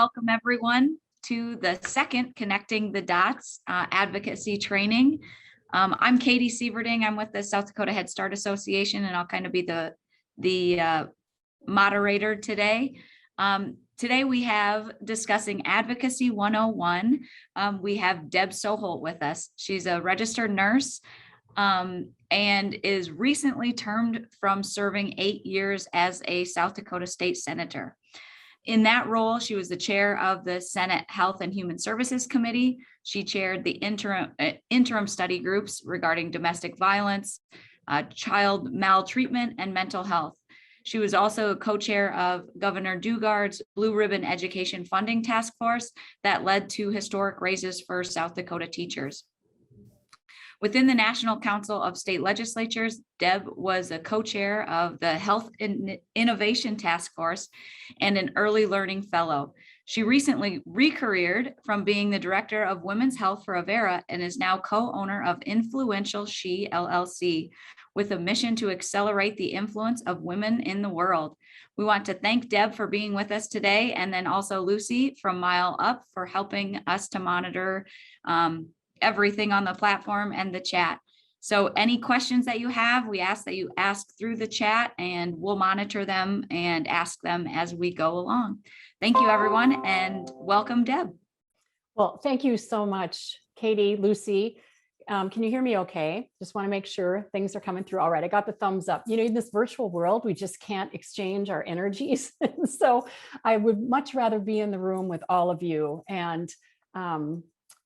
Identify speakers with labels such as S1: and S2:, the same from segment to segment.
S1: Welcome everyone to the second Connecting the Dots advocacy training. I'm Katie Sieverding. I'm with the South Dakota Head Start Association, and I'll kind of be the moderator today. Today we have discussing Advocacy 101. We have Deb Soholt with us. She's a registered nurse and is recently termed from serving 8 years as a South Dakota State Senator. In that role, she was the chair of the Senate Health and Human Services Committee. She chaired the interim study groups regarding domestic violence, child maltreatment, and mental health. She was also a co-chair of Governor Dugard's Blue Ribbon Education Funding Task Force that led to historic raises for South Dakota teachers. Within the National Council of State Legislatures, Deb was a co-chair of the Health Innovation Task Force and an Early Learning Fellow. She recently re-careered from being the director of Women's Health for Avera and is now co-owner of Influential She LLC, with a mission to accelerate the influence of women in the world. We want to thank Deb for being with us today, and then also Lucy from Mile Up for helping us to monitor everything on the platform and the chat. So any questions that you have, we ask that you ask through the chat, and we'll monitor them and ask them as we go along. Thank you, everyone, and welcome, Deb.
S2: Well, thank you so much, Katie, Lucy. Can you hear me okay? Just want to make sure things are coming through all right. I got the thumbs up. You know, in this virtual world, we just can't exchange our energies. So I would much rather be in the room with all of you and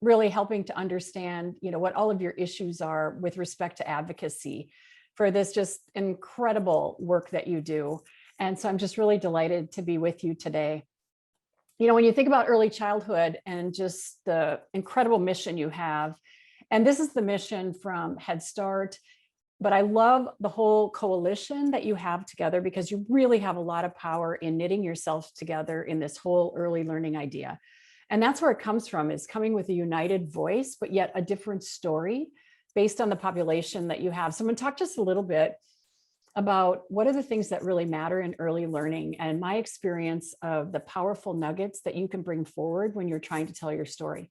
S2: really helping to understand, you know, what all of your issues are with respect to advocacy for this just incredible work that you do. And so I'm just really delighted to be with you today. You know, when you think about early childhood and just the incredible mission you have, and this is the mission from Head Start, but I love the whole coalition that you have together, because you really have a lot of power in knitting yourselves together in this whole early learning idea. And that's where it comes from, is coming with a united voice, but yet a different story based on the population that you have. So I'm going to talk just a little bit about what are the things that really matter in early learning and my experience of the powerful nuggets that you can bring forward when you're trying to tell your story.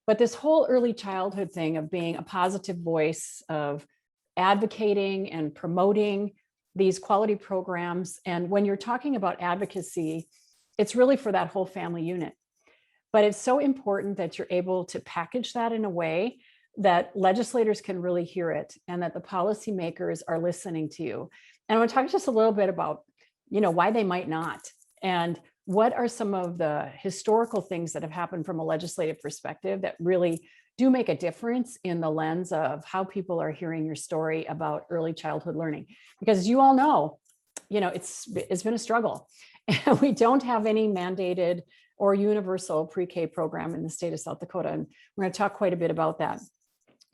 S2: But this whole early childhood thing of being a positive voice, of advocating and promoting these quality programs. And when you're talking about advocacy, it's really for that whole family unit. But it's so important that you're able to package that in a way that legislators can really hear it and that the policymakers are listening to you. And I want to talk just a little bit about, you know, why they might not, and what are some of the historical things that have happened from a legislative perspective that really do make a difference in the lens of how people are hearing your story about early childhood learning. Because as you all know, you know, it's been a struggle, and we don't have any mandated or universal pre-K program in the state of South Dakota. And we're going to talk quite a bit about that.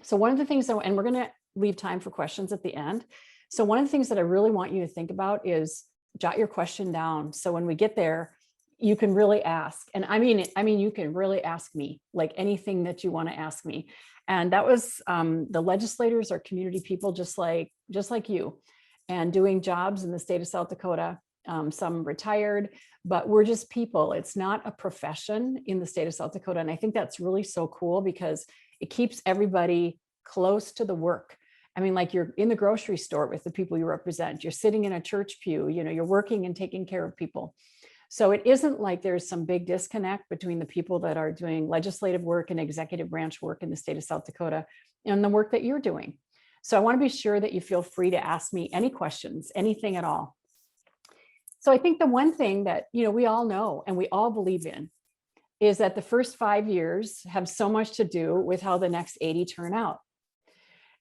S2: So one of the things, and we're going to leave time for questions at the end. So one of the things that I really want you to think about is jot your question down. So when we get there, you can really ask. And I mean, you can really ask me, like anything that you want to ask me. And that was the legislators are community people just like you, and doing jobs in the state of South Dakota. Some retired, but we're just people. It's not a profession in the state of South Dakota. And I think that's really so cool, because it keeps everybody close to the work. I mean, like, you're in the grocery store with the people you represent, you're sitting in a church pew, you know, you're working and taking care of people. So it isn't like there's some big disconnect between the people that are doing legislative work and executive branch work in the state of South Dakota and the work that you're doing. So I want to be sure that you feel free to ask me any questions, anything at all. So I think the one thing that, you know, we all know and we all believe in is that the first 5 years have so much to do with how the next 80 turn out.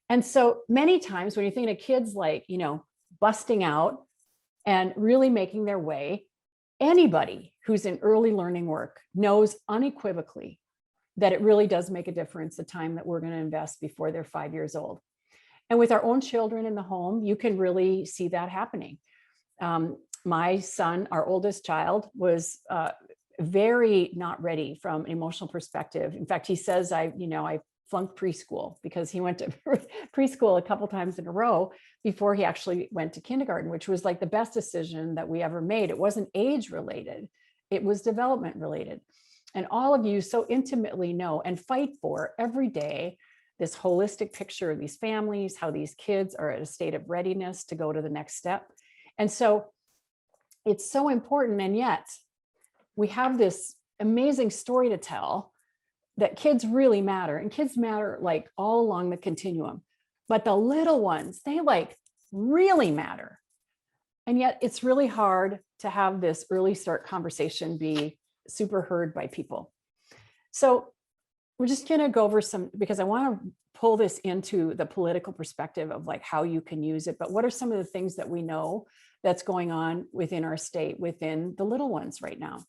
S2: And so many times when you're thinking of kids, like, you know, busting out and really making their way, anybody who's in early learning work knows unequivocally that it really does make a difference the time that we're going to invest before they're 5 years old. And with our own children in the home, you can really see that happening. My son, our oldest child, was very not ready from an emotional perspective. In fact, he says, I flunked preschool, because he went to preschool a couple times in a row before he actually went to kindergarten, which was like the best decision that we ever made. It wasn't age related. it was development related. And all of you so intimately know and fight for every day this holistic picture of these families, how these kids are at a state of readiness to go to the next step. And so it's so important. And yet we have this amazing story to tell that kids really matter, and kids matter like all along the continuum, but the little ones, they like really matter. And yet it's really hard to have this early start conversation be super heard by people. So we're just going to go over some, because I want to pull this into the political perspective of like how you can use it, but what are some of the things that we know that's going on within our state, within the little ones right now.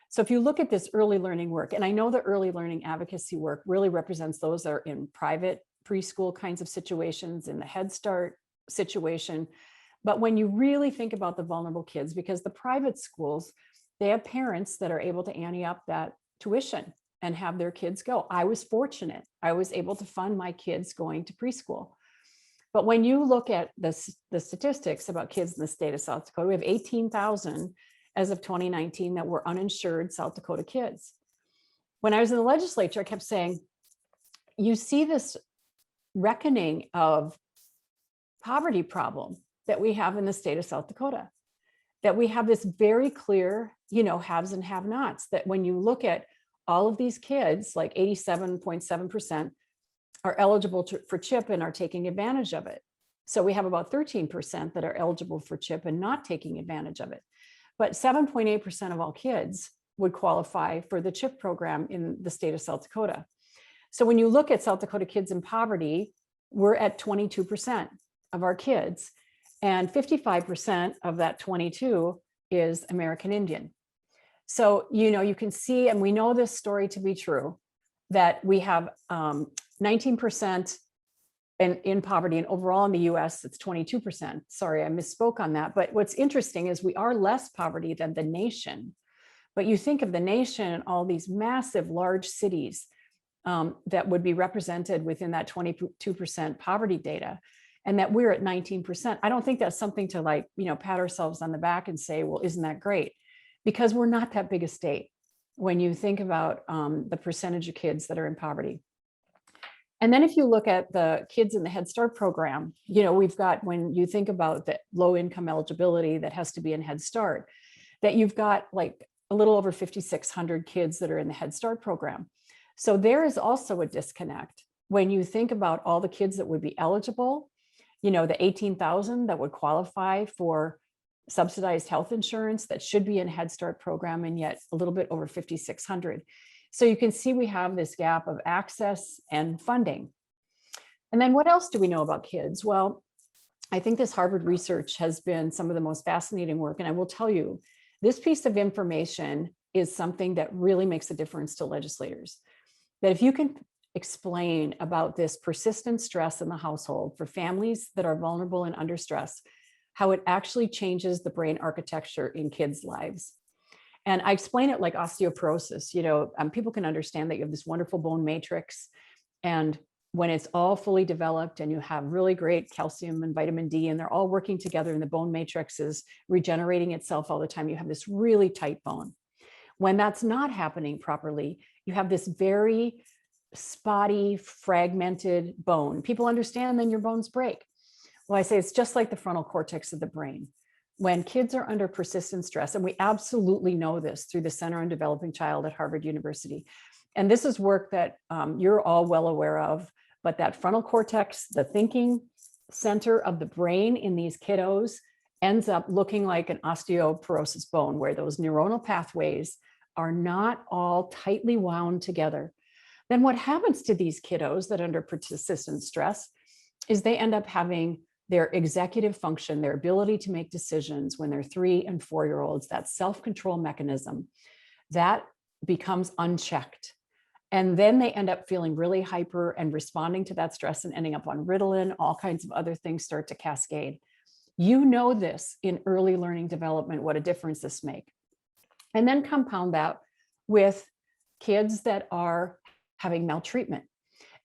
S2: So if you look at this early learning work, and I know the early learning advocacy work really represents those that are in private preschool kinds of situations, in the Head Start situation. But when you really think about the vulnerable kids, because the private schools, they have parents that are able to ante up that tuition and have their kids go. I was fortunate. I was able to fund my kids going to preschool. But when you look at the statistics about kids in the state of South Dakota, we have 18,000 as of 2019 that were uninsured South Dakota kids. When I was in the legislature, I kept saying, you see this reckoning of poverty problem that we have in the state of South Dakota, that we have this very clear, haves and have-nots, that when you look at all of these kids, like 87.7% are eligible for CHIP and are taking advantage of it. So we have about 13% that are eligible for CHIP and not taking advantage of it. But 7.8% of all kids would qualify for the CHIP program in the state of South Dakota. So when you look at South Dakota kids in poverty, we're at 22% of our kids, and 55% of that 22 is American Indian. So, you can see, and we know this story to be true, that we have 19% in poverty, and overall in the US, it's 22%. Sorry, I misspoke on that. But what's interesting is we are less poverty than the nation. But you think of the nation and all these massive, large cities that would be represented within that 22% poverty data, and that we're at 19%. I don't think that's something to pat ourselves on the back and say, well, isn't that great? Because we're not that big a state when you think about the percentage of kids that are in poverty. And then if you look at the kids in the Head Start program, we've got, when you think about the low income eligibility that has to be in Head Start, that you've got like a little over 5,600 kids that are in the Head Start program. So there is also a disconnect when you think about all the kids that would be eligible, the 18,000 that would qualify for subsidized health insurance that should be in Head Start program, and yet a little bit over 5,600. So you can see we have this gap of access and funding. And then what else do we know about kids? Well, I think this Harvard research has been some of the most fascinating work. And I will tell you, this piece of information is something that really makes a difference to legislators. That if you can explain about this persistent stress in the household for families that are vulnerable and under stress, how it actually changes the brain architecture in kids' lives. And I explain it like osteoporosis. People can understand that you have this wonderful bone matrix, and when it's all fully developed and you have really great calcium and vitamin D, and they're all working together and the bone matrix is regenerating itself all the time, you have this really tight bone. When that's not happening properly, you have this very spotty, fragmented bone. People understand, then your bones break. Well, I say it's just like the frontal cortex of the brain. When kids are under persistent stress, and we absolutely know this through the Center on Developing Child at Harvard University, and this is work that you're all well aware of, but that frontal cortex, the thinking center of the brain in these kiddos, ends up looking like an osteoporosis bone, where those neuronal pathways are not all tightly wound together. Then what happens to these kiddos that are under persistent stress is they end up having their executive function, their ability to make decisions when they're 3 and 4-year-olds, that self-control mechanism, that becomes unchecked. And then they end up feeling really hyper and responding to that stress and ending up on Ritalin. All kinds of other things start to cascade. You know this in early learning development, what a difference this makes. And then compound that with kids that are having maltreatment.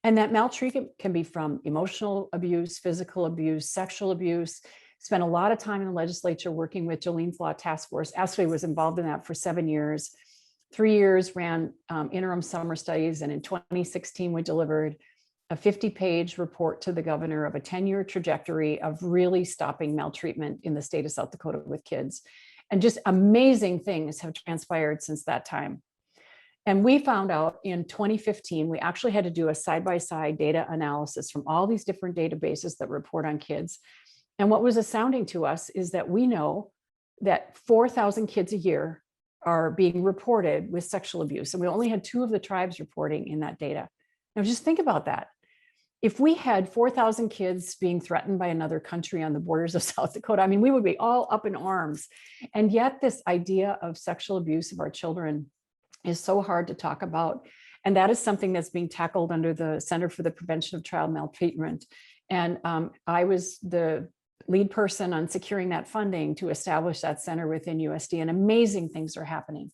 S2: And that maltreatment can be from emotional abuse, physical abuse, sexual abuse. spent a lot of time in the legislature working with Jolene's Law Task Force. Actually was involved in that for 7 years. 3 years ran interim summer studies. And in 2016, we delivered a 50-page report to the governor of a 10-year trajectory of really stopping maltreatment in the state of South Dakota with kids. And just amazing things have transpired since that time. And we found out in 2015, we actually had to do a side-by-side data analysis from all these different databases that report on kids. And what was astounding to us is that we know that 4,000 kids a year are being reported with sexual abuse. And we only had 2 of the tribes reporting in that data. Now just think about that. If we had 4,000 kids being threatened by another country on the borders of South Dakota, I mean, we would be all up in arms. And yet this idea of sexual abuse of our children is so hard to talk about. And that is something that's being tackled under the Center for the Prevention of Child Maltreatment. And I was the lead person on securing that funding to establish that center within USD, and amazing things are happening.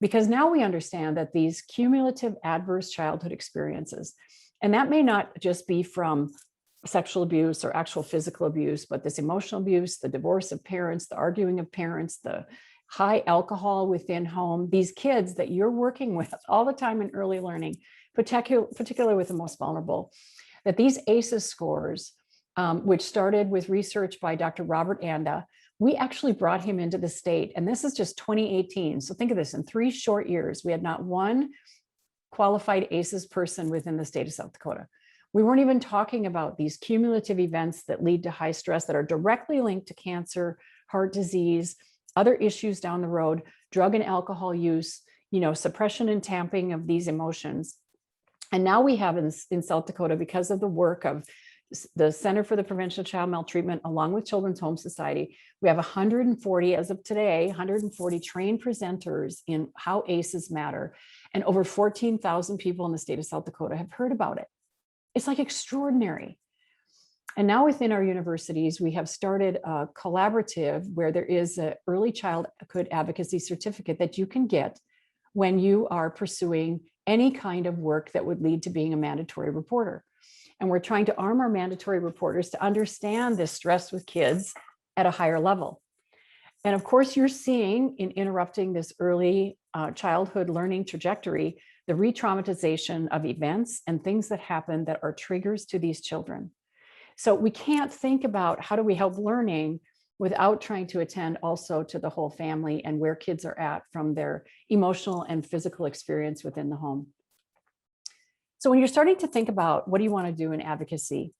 S2: Because now we understand that these cumulative adverse childhood experiences, and that may not just be from sexual abuse or actual physical abuse, but this emotional abuse, the divorce of parents, the arguing of parents, the high alcohol within home, these kids that you're working with all the time in early learning, particularly with the most vulnerable, that these ACEs scores, which started with research by Dr. Robert Anda, we actually brought him into the state, and this is just 2018. So think of this, in 3 short years, we had not one qualified ACEs person within the state of South Dakota. We weren't even talking about these cumulative events that lead to high stress that are directly linked to cancer, heart disease, other issues down the road, drug and alcohol use, suppression and tamping of these emotions. And now we have in South Dakota, because of the work of the Center for the Prevention of Child Maltreatment, along with Children's Home Society, we have 140, as of today, 140 trained presenters in how ACEs matter. And over 14,000 people in the state of South Dakota have heard about it. It's like extraordinary. And now within our universities, we have started a collaborative where there is an early childhood advocacy certificate that you can get when you are pursuing any kind of work that would lead to being a mandatory reporter. And we're trying to arm our mandatory reporters to understand this stress with kids at a higher level. And of course, you're seeing in interrupting this early childhood learning trajectory, the re-traumatization of events and things that happen that are triggers to these children. So we can't think about how do we help learning without trying to attend also to the whole family and where kids are at from their emotional and physical experience within the home. So when you're starting to think about what do you want to do in advocacy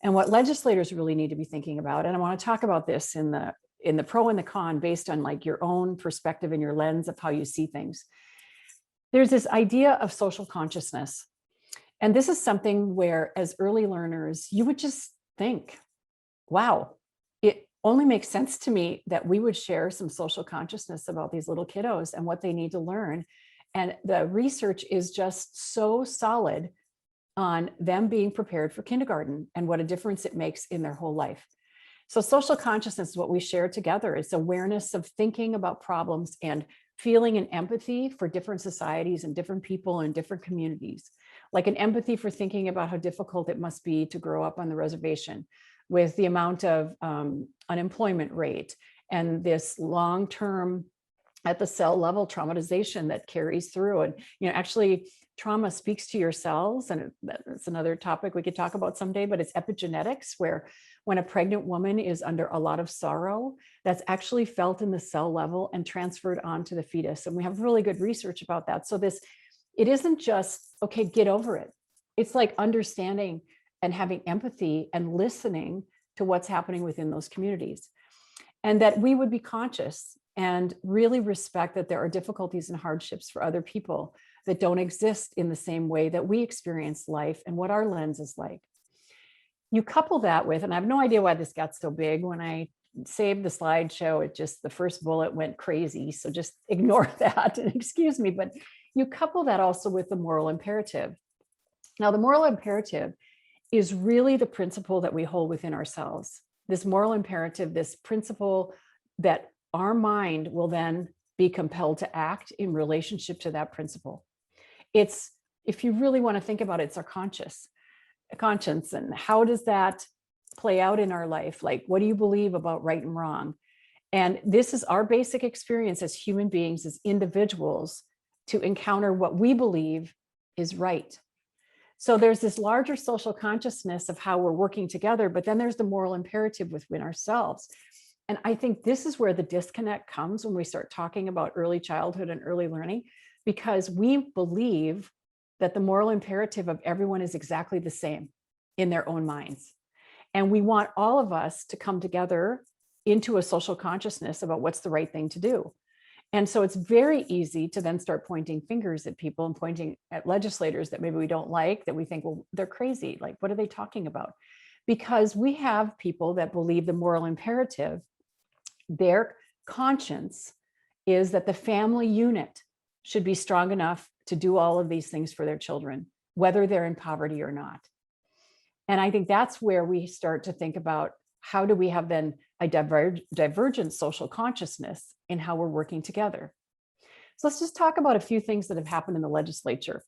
S2: and what legislators really need to be thinking about, and I want to talk about this in the pro and the con based on like your own perspective and your lens of how you see things. There's this idea of social consciousness. And this is something where as early learners, you would just think, wow, it only makes sense to me that we would share some social consciousness about these little kiddos and what they need to learn. And the research is just so solid on them being prepared for kindergarten and what a difference it makes in their whole life. So social consciousness is what we share together. It's awareness of thinking about problems and feeling an empathy for different societies and different people and different communities, like an empathy for thinking about how difficult it must be to grow up on the reservation with the amount of unemployment rate and this long-term at the cell level traumatization that carries through. And, actually trauma speaks to your cells, and that's another topic we could talk about someday, but it's epigenetics, where when a pregnant woman is under a lot of sorrow, that's actually felt in the cell level and transferred onto the fetus. And we have really good research about that. So it isn't just, okay, get over it. It's like understanding and having empathy and listening to what's happening within those communities. And that we would be conscious and really respect that there are difficulties and hardships for other people that don't exist in the same way that we experience life and what our lens is like. You couple that with, and I have no idea why this got so big. When I saved the slideshow, the first bullet went crazy. So just ignore that and excuse me, but you couple that also with the moral imperative. Now, the moral imperative is really the principle that we hold within ourselves. This moral imperative, this principle that our mind will then be compelled to act in relationship to that principle. It's, if you really want to think about it, it's our conscience. And how does that play out in our life? Like, what do you believe about right and wrong? And this is our basic experience as human beings, as individuals, to encounter what we believe is right. So there's this larger social consciousness of how we're working together, but then there's the moral imperative within ourselves. And I think this is where the disconnect comes when we start talking about early childhood and early learning, because we believe that the moral imperative of everyone is exactly the same in their own minds. And we want all of us to come together into a social consciousness about what's the right thing to do. And so it's very easy to then start pointing fingers at people and pointing at legislators that maybe we don't like, that we think, well, they're crazy. Like, what are they talking about? Because we have people that believe the moral imperative, their conscience is that the family unit should be strong enough to do all of these things for their children, whether they're in poverty or not. And I think that's where we start to think about, how do we have then a divergent social consciousness in how we're working together? So let's just talk about a few things that have happened in the legislature.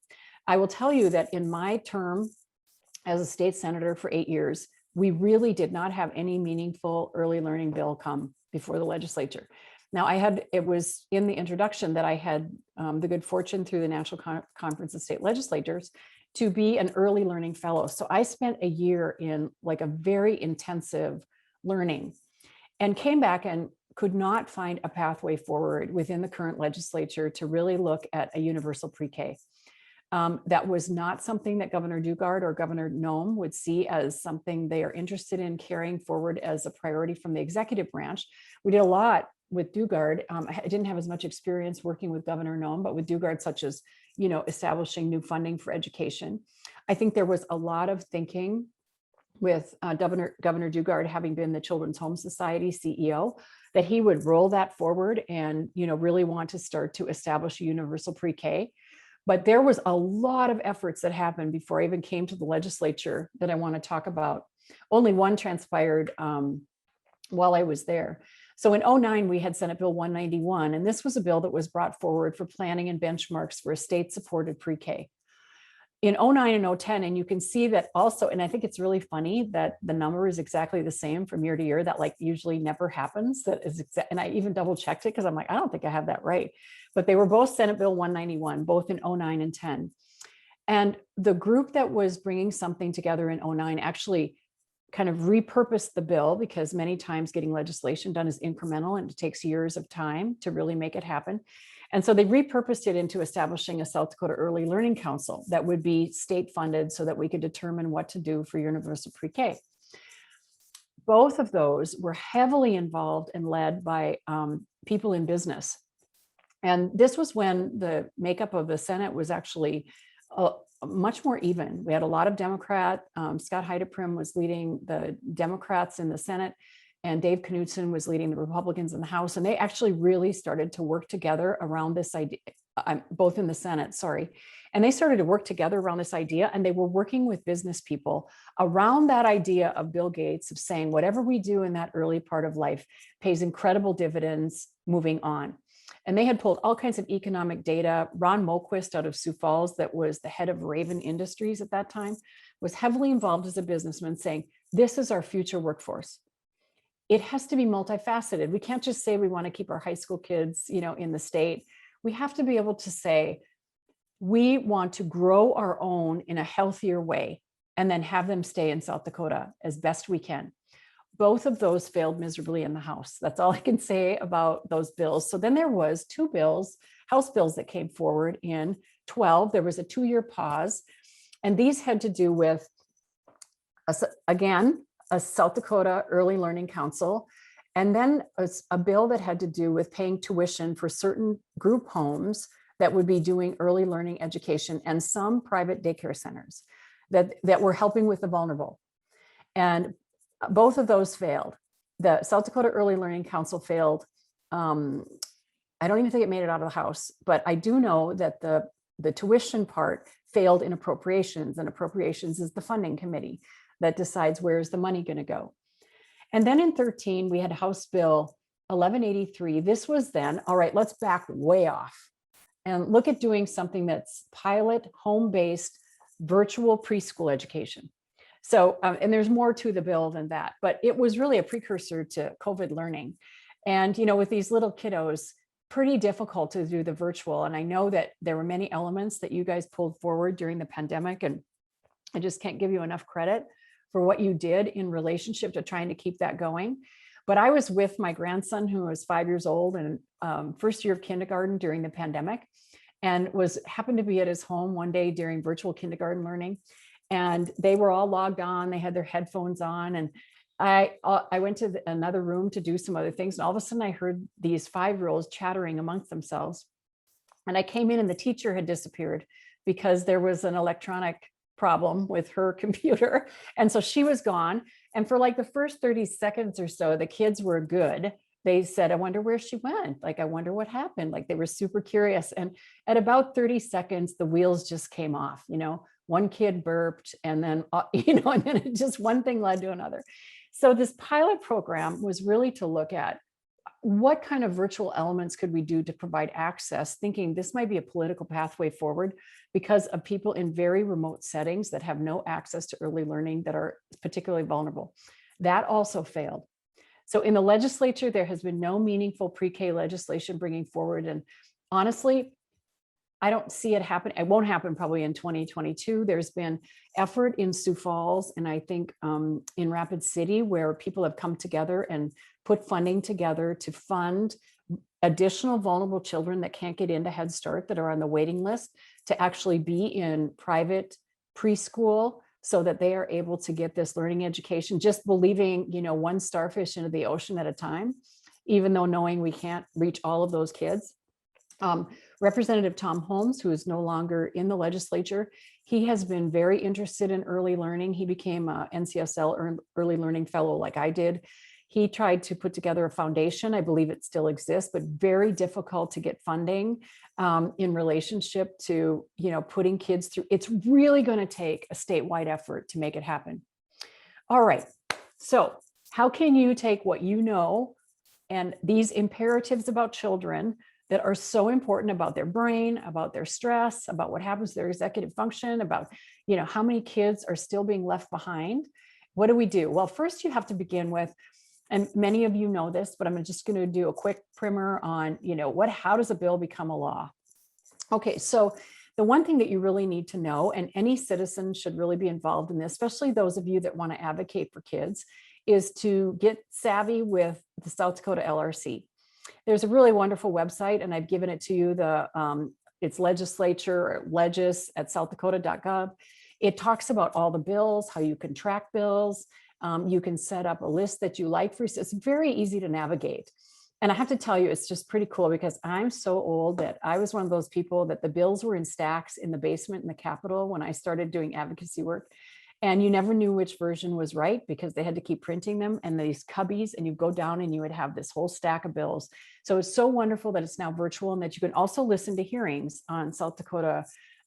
S2: I will tell you that in my term as a state senator for 8 years, we really did not have any meaningful early learning bill come before the legislature. Now, it was in the introduction that I had the good fortune through the National Conference of State Legislators to be an early learning fellow. So I spent a year in like a very intensive learning and came back and could not find a pathway forward within the current legislature to really look at a universal pre-K. That was not something that Governor Dugard or Governor Noem would see as something they are interested in carrying forward as a priority from the executive branch. We did a lot with Dugard. I didn't have as much experience working with Governor Noem, but with Dugard, such as, establishing new funding for education. I think there was a lot of thinking with Governor Dugard, having been the Children's Home Society CEO, that he would roll that forward and, really want to start to establish a universal pre-K. But there was a lot of efforts that happened before I even came to the legislature that I want to talk about. Only one transpired while I was there. So in 2009, we had Senate Bill 191, and this was a bill that was brought forward for planning and benchmarks for a state-supported pre-K. In 2009 and 2010, and you can see that also, and I think it's really funny that the number is exactly the same from year to year. That like usually never happens. That is, and I even double checked it because I'm like, I don't think I have that right. But they were both Senate Bill 191, both in 2009 and 10. And the group that was bringing something together in 2009 actually kind of repurposed the bill, because many times getting legislation done is incremental and it takes years of time to really make it happen. And so they repurposed it into establishing a South Dakota Early Learning Council that would be state funded so that we could determine what to do for universal pre-K. Both of those were heavily involved and led by people in business. And this was when the makeup of the Senate was actually much more even. We had a lot of Democrat. Scott Heideprim was leading the Democrats in the Senate, and Dave Knudsen was leading the Republicans in the House. And they actually really started to work together around this idea, both in the Senate, sorry. And they started to work together around this idea, and they were working with business people around that idea of Bill Gates, of saying, whatever we do in that early part of life pays incredible dividends moving on. And they had pulled all kinds of economic data. Ron Moquist out of Sioux Falls, that was the head of Raven Industries at that time, was heavily involved as a businessman, saying, this is our future workforce. It has to be multifaceted. We can't just say we want to keep our high school kids, in the state. We have to be able to say, we want to grow our own in a healthier way and then have them stay in South Dakota as best we can. Both of those failed miserably in the House. That's all I can say about those bills. So then there was 2 bills, House bills, that came forward in 2012. There was a 2-year pause. And these had to do with, again, a South Dakota Early Learning Council, and then a bill that had to do with paying tuition for certain group homes that would be doing early learning education, and some private daycare centers that were helping with the vulnerable. And both of those failed. The South Dakota Early Learning Council failed. I don't even think it made it out of the House, but I do know that the tuition part failed in appropriations, and appropriations is the funding committee that decides where's the money going to go. And then in 2013, we had House Bill 1183. This was then, all right, let's back way off and look at doing something that's pilot, home-based, virtual preschool education. So, and there's more to the bill than that, but it was really a precursor to COVID learning. And, with these little kiddos, pretty difficult to do the virtual. And I know that there were many elements that you guys pulled forward during the pandemic, and I just can't give you enough credit for what you did in relationship to trying to keep that going. But I was with my grandson, who was 5 years old and first year of kindergarten during the pandemic, and happened to be at his home one day during virtual kindergarten learning. And they were all logged on, they had their headphones on, and I went to another room to do some other things. And all of a sudden I heard these 5-year-olds chattering amongst themselves. And I came in and the teacher had disappeared because there was an electronic problem with her computer. And so she was gone. And for like the first 30 seconds or so, the kids were good. They said, I wonder where she went. Like, I wonder what happened. Like, they were super curious. And at about 30 seconds, the wheels just came off. One kid burped, and then, and then it just one thing led to another. So this pilot program was really to look at what kind of virtual elements could we do to provide access, thinking this might be a political pathway forward because of people in very remote settings that have no access to early learning, that are particularly vulnerable. That also failed. So in the legislature, there has been no meaningful pre-K legislation bringing forward. And honestly, I don't see it happen. It won't happen probably in 2022. There's been effort in Sioux Falls, and I think in Rapid City, where people have come together and put funding together to fund additional vulnerable children that can't get into Head Start, that are on the waiting list, to actually be in private preschool so that they are able to get this learning education, just believing, one starfish into the ocean at a time, even though knowing we can't reach all of those kids. Representative Tom Holmes, who is no longer in the legislature, he has been very interested in early learning. He became a NCSL early learning fellow like I did. He tried to put together a foundation. I believe it still exists, but very difficult to get funding in relationship to, putting kids through. It's really going to take a statewide effort to make it happen. All right. So how can you take what you know and these imperatives about children that are so important about their brain, about their stress, about what happens to their executive function, about, how many kids are still being left behind? What do we do? Well, first you have to begin with, and many of you know this, but I'm just going to do a quick primer on, how does a bill become a law? Okay, so the one thing that you really need to know, and any citizen should really be involved in this, especially those of you that want to advocate for kids, is to get savvy with the South Dakota LRC. There's a really wonderful website, and I've given it to you. It's legislature, legis at southdakota.gov. It talks about all the bills, how you can track bills. You can set up a list that you like for. It's very easy to navigate. And I have to tell you, it's just pretty cool because I'm so old that I was one of those people that the bills were in stacks in the basement in the Capitol when I started doing advocacy work. And you never knew which version was right because they had to keep printing them and these cubbies, and you go down and you would have this whole stack of bills. So it's so wonderful that it's now virtual and that you can also listen to hearings on South Dakota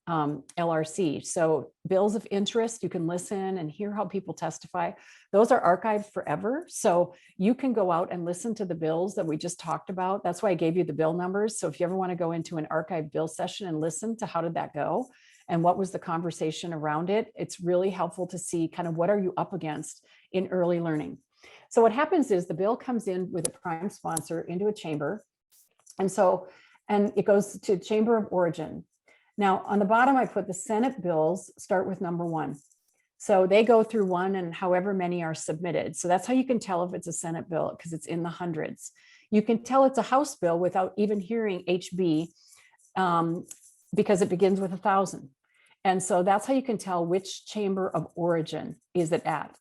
S2: LRC. So bills of interest, you can listen and hear how people testify. Those are archived forever. So you can go out and listen to the bills that we just talked about. That's why I gave you the bill numbers. So if you ever want to go into an archived bill session and listen to how did that go and what was the conversation around it, it's really helpful to see kind of what are you up against in early learning. So what happens is the bill comes in with a prime sponsor into a chamber. And it goes to Chamber of Origin. Now, on the bottom, I put the Senate bills start with number 1. So they go through 1 and however many are submitted. So that's how you can tell if it's a Senate bill, because it's in the hundreds. You can tell it's a House bill without even hearing HB because it begins with 1,000. And so that's how you can tell which Chamber of Origin is it at.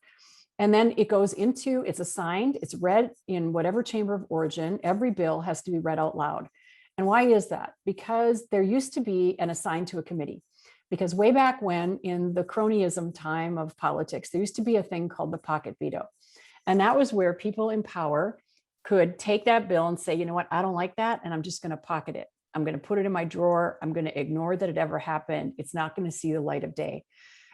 S2: And then it goes into, it's assigned, it's read in whatever Chamber of Origin. Every bill has to be read out loud. And why is that? Because there used to be an assigned to a committee. Because way back when, in the cronyism time of politics, there used to be a thing called the pocket veto. And that was where people in power could take that bill and say, you know what, I don't like that, and I'm just going to pocket it. I'm going to put it in my drawer. I'm going to ignore that it ever happened. It's not going to see the light of day.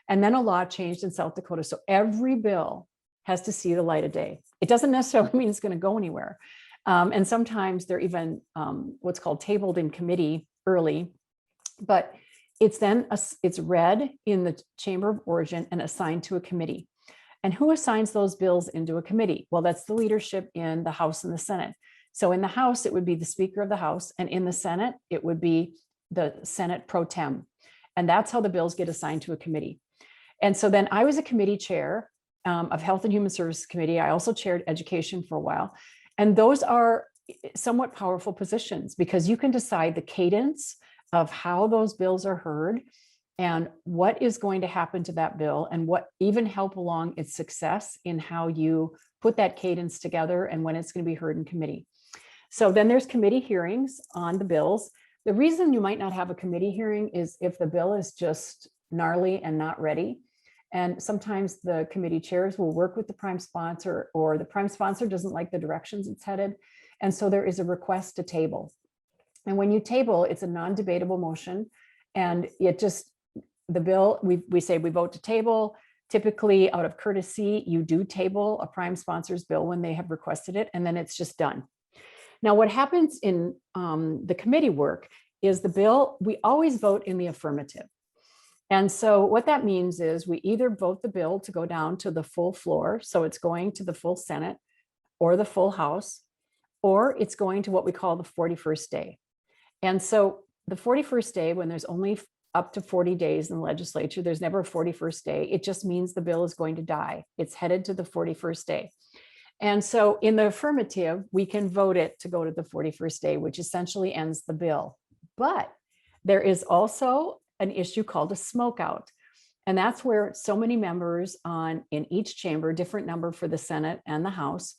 S2: And then a law changed in South Dakota. So every bill has to see the light of day. It doesn't necessarily mean it's going to go anywhere. And sometimes they're even what's called tabled in committee early, but it's read in the Chamber of Origin and assigned to a committee. And who assigns those bills into a committee? Well, that's the leadership in the House and the Senate. So in the House, it would be the Speaker of the House, and in the Senate, it would be the Senate pro tem. And that's how the bills get assigned to a committee. And so then I was a committee chair of Health and Human Services Committee. I also chaired Education for a while. And those are somewhat powerful positions because you can decide the cadence of how those bills are heard and what is going to happen to that bill and what even help along its success in how you put that cadence together and when it's going to be heard in committee. So then there's committee hearings on the bills. The reason you might not have a committee hearing is if the bill is just gnarly and not ready. And sometimes the committee chairs will work with the prime sponsor, or the prime sponsor doesn't like the directions it's headed. And so there is a request to table. And when you table, it's a non-debatable motion. And it just, the bill, we say we vote to table. Typically, out of courtesy, you do table a prime sponsor's bill when they have requested it, and then it's just done. Now, what happens in the committee work is the bill, we always vote in the affirmative. And so what that means is we either vote the bill to go down to the full floor, so it's going to the full Senate or the full House, or it's going to what we call the 41st day. And so the 41st day, when there's only up to 40 days in the legislature, there's never a 41st day. It just means the bill is going to die. It's headed to the 41st day. And so in the affirmative, we can vote it to go to the 41st day, which essentially ends the bill. But there is also an issue called a smoke out. And that's where so many members in each chamber, different number for the Senate and the House,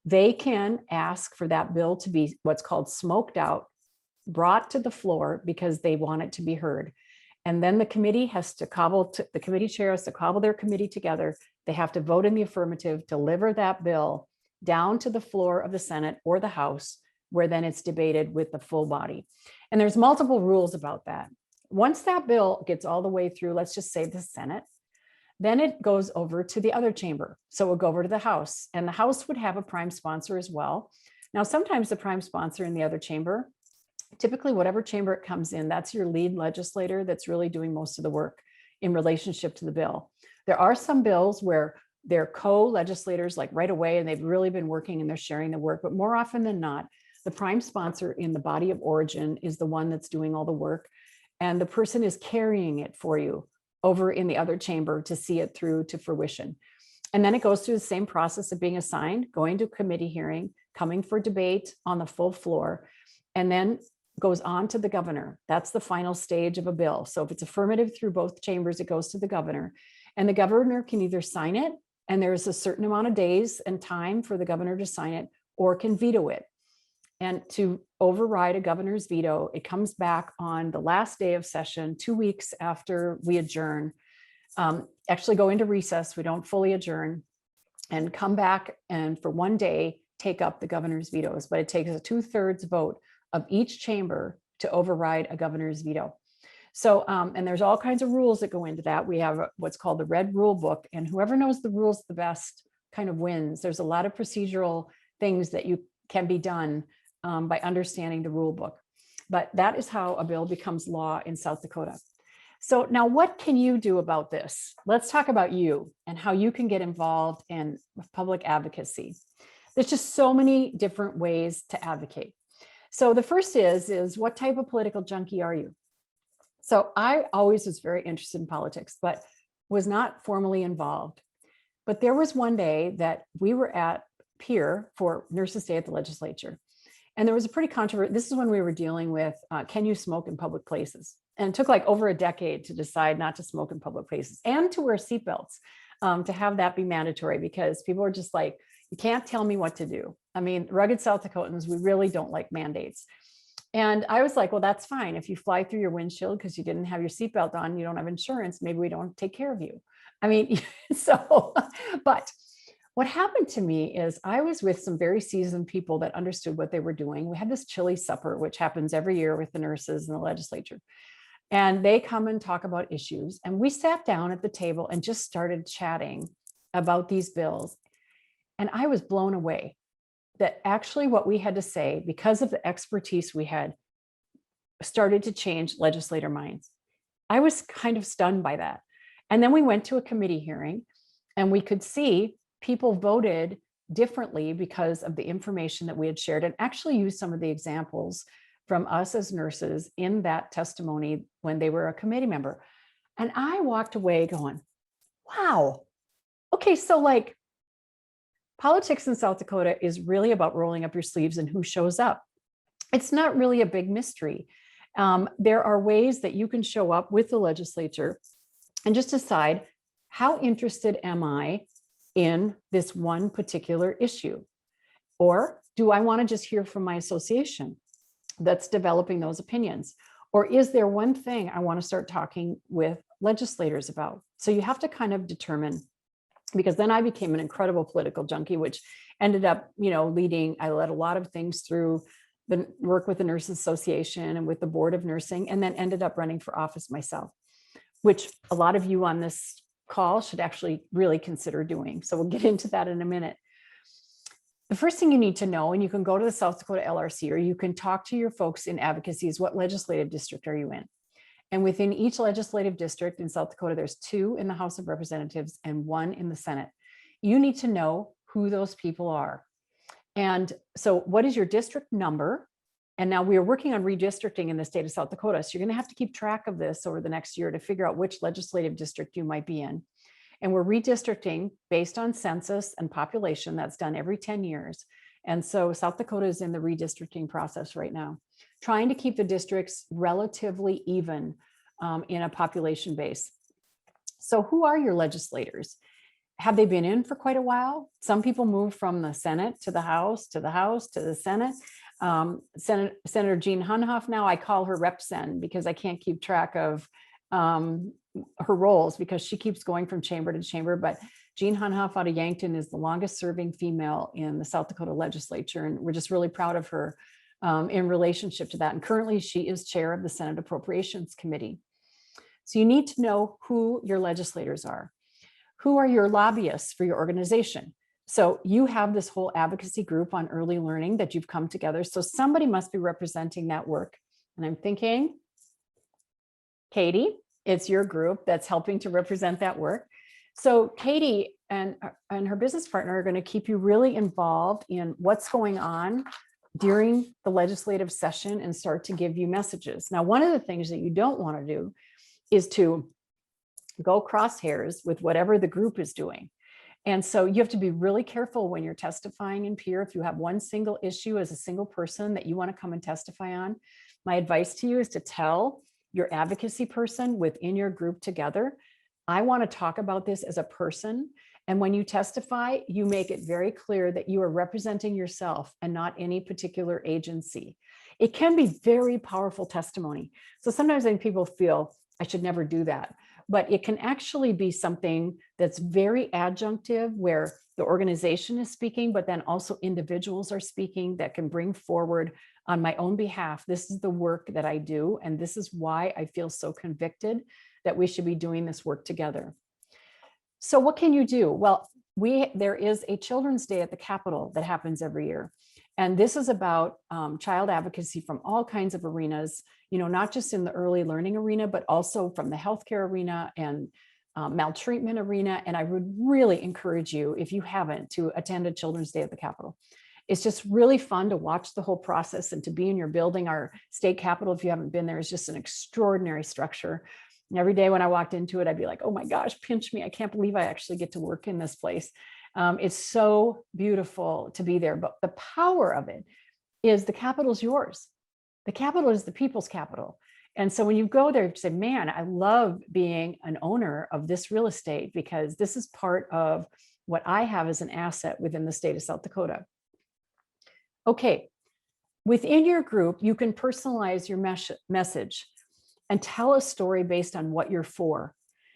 S2: they can ask for that bill to be what's called smoked out, brought to the floor because they want it to be heard. And then the committee has to the committee chair has to cobble their committee together. They have to vote in the affirmative, deliver that bill down to the floor of the Senate or the House, where then it's debated with the full body. And there's multiple rules about that. Once that bill gets all the way through, let's just say the Senate, then it goes over to the other chamber. So it will go over to the House, and the House would have a prime sponsor as well. Now, sometimes the prime sponsor in the other chamber, typically whatever chamber it comes in, that's your lead legislator that's really doing most of the work in relationship to the bill. There are some bills where they're co-legislators like right away, and they've really been working and they're sharing the work, but more often than not, the prime sponsor in the body of origin is the one that's doing all the work, and the person is carrying it for you over in the other chamber to see it through to fruition. And then it goes through the same process of being assigned, going to committee hearing, coming for debate on the full floor, and then goes on to the governor. That's the final stage of a bill. So if it's affirmative through both chambers, it goes to the governor, and the governor can either sign it, and there's a certain amount of days and time for the governor to sign it, or can veto it. And to override a governor's veto, it comes back on the last day of session, 2 weeks after we adjourn, actually go into recess, we don't fully adjourn, and come back and for 1 day, take up the governor's vetoes. But it takes a 2/3 vote of each chamber to override a governor's veto. So, and there's all kinds of rules that go into that. We have what's called the red rule book, and whoever knows the rules the best kind of wins. There's a lot of procedural things that you can be done by understanding the rule book. But that is how a bill becomes law in South Dakota. So now what can you do about this? Let's talk about you and how you can get involved in public advocacy. There's just so many different ways to advocate. So the first is what type of political junkie are you? So I always was very interested in politics, but was not formally involved. But there was one day that we were at Pier for Nurses Day at the legislature. And there was a pretty controversial, this is when we were dealing with, can you smoke in public places? And it took like over a decade to decide not to smoke in public places and to wear seatbelts, to have that be mandatory, because people are just like, you can't tell me what to do. I mean, rugged South Dakotans, we really don't like mandates. And I was like, well, that's fine. If you fly through your windshield because you didn't have your seatbelt on, you don't have insurance, maybe we don't take care of you. I mean, so, but what happened to me is I was with some very seasoned people that understood what they were doing. We had this chili supper, which happens every year with the nurses in the legislature. And they come and talk about issues. And we sat down at the table and just started chatting about these bills. And I was blown away that actually what we had to say, because of the expertise we had, started to change legislator minds. I was kind of stunned by that. And then we went to a committee hearing, And we could see people voted differently because of the information that we had shared, and actually used some of the examples from us as nurses in that testimony when they were a committee member. And I walked away going, wow, okay, so like politics in South Dakota is really about rolling up your sleeves and who shows up. It's not really a big mystery. There are ways that you can show up with the legislature and just decide, how interested am I in this one particular issue? Or do I want to just hear from my association that's developing those opinions? Or is there one thing I want to start talking with legislators about? So you have to kind of determine, because then I became an incredible political junkie, which ended up, leading, I led a lot of things through the work with the Nurses Association and with the Board of Nursing, and then ended up running for office myself, which a lot of you on this call should actually really consider doing. So we'll get into that in a minute. The first thing you need to know, and you can go to the South Dakota LRC, or you can talk to your folks in advocacy, is what legislative district are you in? And within each legislative district in South Dakota, there's 2 in the House of Representatives and 1 in the Senate. You need to know who those people are. And so what is your district number? And now we are working on redistricting in the state of South Dakota. So you're going to have to keep track of this over the next year to figure out which legislative district you might be in. And we're redistricting based on census and population. That's done every 10 years. And so South Dakota is in the redistricting process right now, trying to keep the districts relatively even in a population base. So who are your legislators? Have they been in for quite a while? Some people move from the Senate to the House, to the House, to the Senate. Senator Jean Hunhoff, now I call her Rep Sen because I can't keep track of her roles because she keeps going from chamber to chamber. But Jean Hunhoff out of Yankton is the longest serving female in the South Dakota legislature. And we're just really proud of her in relationship to that. And currently she is chair of the Senate Appropriations Committee. So you need to know who your legislators are. Who are your lobbyists for your organization? So you have this whole advocacy group on early learning that you've come together. So somebody must be representing that work. And I'm thinking, Katie, it's your group that's helping to represent that work. So Katie and her business partner are going to keep you really involved in what's going on during the legislative session and start to give you messages. Now, one of the things that you don't want to do is to go crosshairs with whatever the group is doing. And so you have to be really careful when you're testifying in peer. If you have one single issue as a single person that you want to come and testify on, my advice to you is to tell your advocacy person within your group together, I want to talk about this as a person. And when you testify, you make it very clear that you are representing yourself and not any particular agency. It can be very powerful testimony. So sometimes I think people feel I should never do that. But it can actually be something that's very adjunctive, where the organization is speaking, but then also individuals are speaking that can bring forward on my own behalf, this is the work that I do, and this is why I feel so convicted that we should be doing this work together. So what can you do? Well, there is a Children's Day at the Capitol that happens every year. And this is about child advocacy from all kinds of arenas, not just in the early learning arena, but also from the healthcare arena and maltreatment arena. And I would really encourage you, if you haven't, to attend a Children's Day at the Capitol. It's just really fun to watch the whole process and to be in your building. Our state capitol, if you haven't been there, is just an extraordinary structure. And every day when I walked into it, I'd be like, oh my gosh, pinch me. I can't believe I actually get to work in this place. It's so beautiful to be there, but the power of it is the Capitol is yours. The Capitol is the people's capital. And so when you go there, you say, man, I love being an owner of this real estate because this is part of what I have as an asset within the state of South Dakota. Okay, within your group, you can personalize your message and tell a story based on what you're for.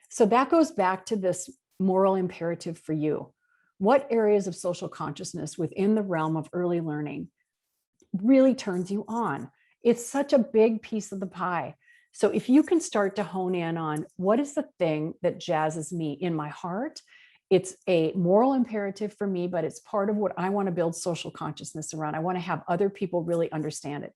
S2: So that goes back to this moral imperative for you. What areas of social consciousness within the realm of early learning really turns you on? It's such a big piece of the pie. So if you can start to hone in on what is the thing that jazzes me in my heart, it's a moral imperative for me, but it's part of what I want to build social consciousness around. I want to have other people really understand it.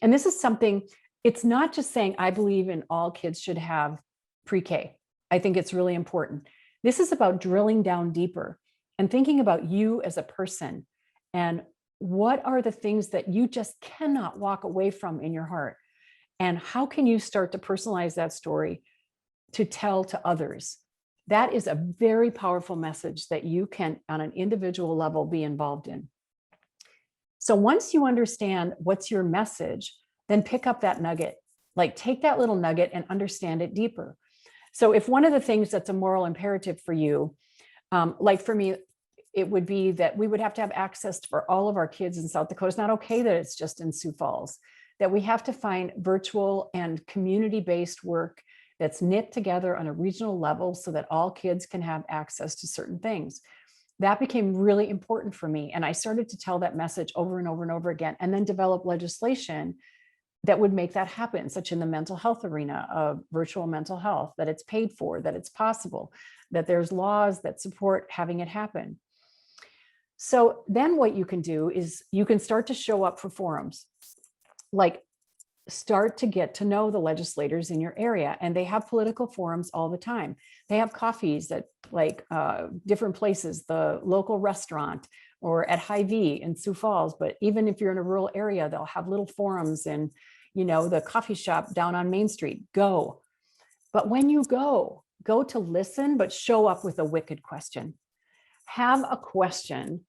S2: And this is something, it's not just saying I believe in all kids should have pre-K. I think it's really important. This is about drilling down deeper and thinking about you as a person and what are the things that you just cannot walk away from in your heart? And how can you start to personalize that story to tell to others? That is a very powerful message that you can, on an individual level, be involved in. So once you understand what's your message, then pick up that nugget, like take that little nugget and understand it deeper. So if one of the things that's a moral imperative for you, like for me, it would be that we would have to have access for all of our kids in South Dakota. It's not okay that it's just in Sioux Falls, that we have to find virtual and community-based work that's knit together on a regional level so that all kids can have access to certain things. That became really important for me. And I started to tell that message over and over and over again, and then develop legislation that would make that happen, such in the mental health arena of virtual mental health, that it's paid for, that it's possible, that there's laws that support having it happen. So then what you can do is you can start to show up for forums, like start to get to know the legislators in your area. And they have political forums all the time. They have coffees at like different places, the local restaurant or at Hy-Vee in Sioux Falls. But even if you're in a rural area, they'll have little forums in, you know, the coffee shop down on Main Street. Go. But when you go to listen, but show up with a wicked question. Have a question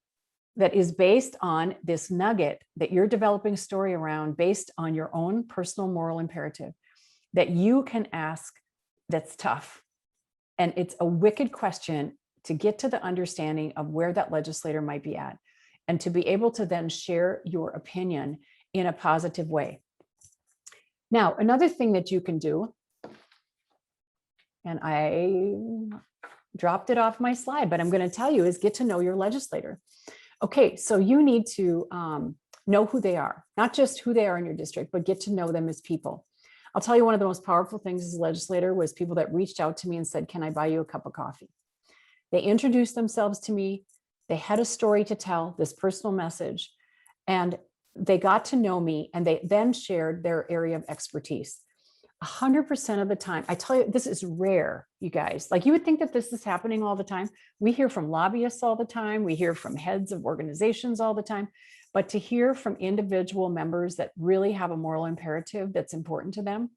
S2: that is based on this nugget that you're developing a story around, based on your own personal moral imperative that you can ask, that's tough. And it's a wicked question to get to the understanding of where that legislator might be at, and to be able to then share your opinion in a positive way. Now, another thing that you can do, and I dropped it off my slide, but I'm going to tell you, is get to know your legislator. Okay, so you need to know who they are, not just who they are in your district, but get to know them as people. I'll tell you, one of the most powerful things as a legislator was people that reached out to me and said, can I buy you a cup of coffee? They introduced themselves to me. They had a story to tell, this personal message, and they got to know me, and they then shared their area of expertise. 100% of the time, I tell you, this is rare, you guys. Like, you would think that this is happening all the time. We hear from lobbyists all the time. We hear from heads of organizations all the time. But to hear from individual members that really have a moral imperative that's important to them,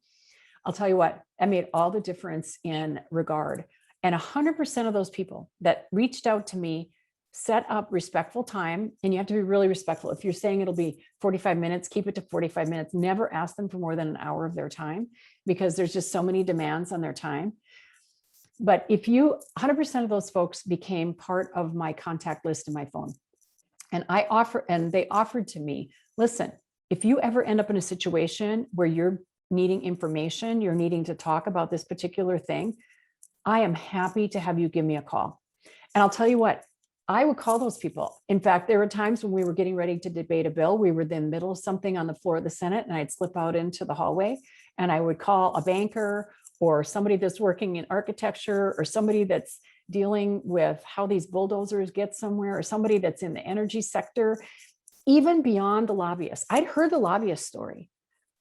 S2: I'll tell you what, that made all the difference in regard. And 100% of those people that reached out to me set up respectful time, and you have to be really respectful. If you're saying it'll be 45 minutes, keep it to 45 minutes. Never ask them for more than an hour of their time, because there's just so many demands on their time. But if you, 100% of those folks became part of my contact list in my phone. And they offered to me, listen, if you ever end up in a situation where you're needing information, you're needing to talk about this particular thing, I am happy to have you give me a call. And I'll tell you what, I would call those people. In fact, there were times when we were getting ready to debate a bill. We were in the middle of something on the floor of the Senate, and I'd slip out into the hallway and I would call a banker or somebody that's working in architecture, or somebody that's dealing with how these bulldozers get somewhere, or somebody that's in the energy sector, even beyond the lobbyists. I'd heard the lobbyist story,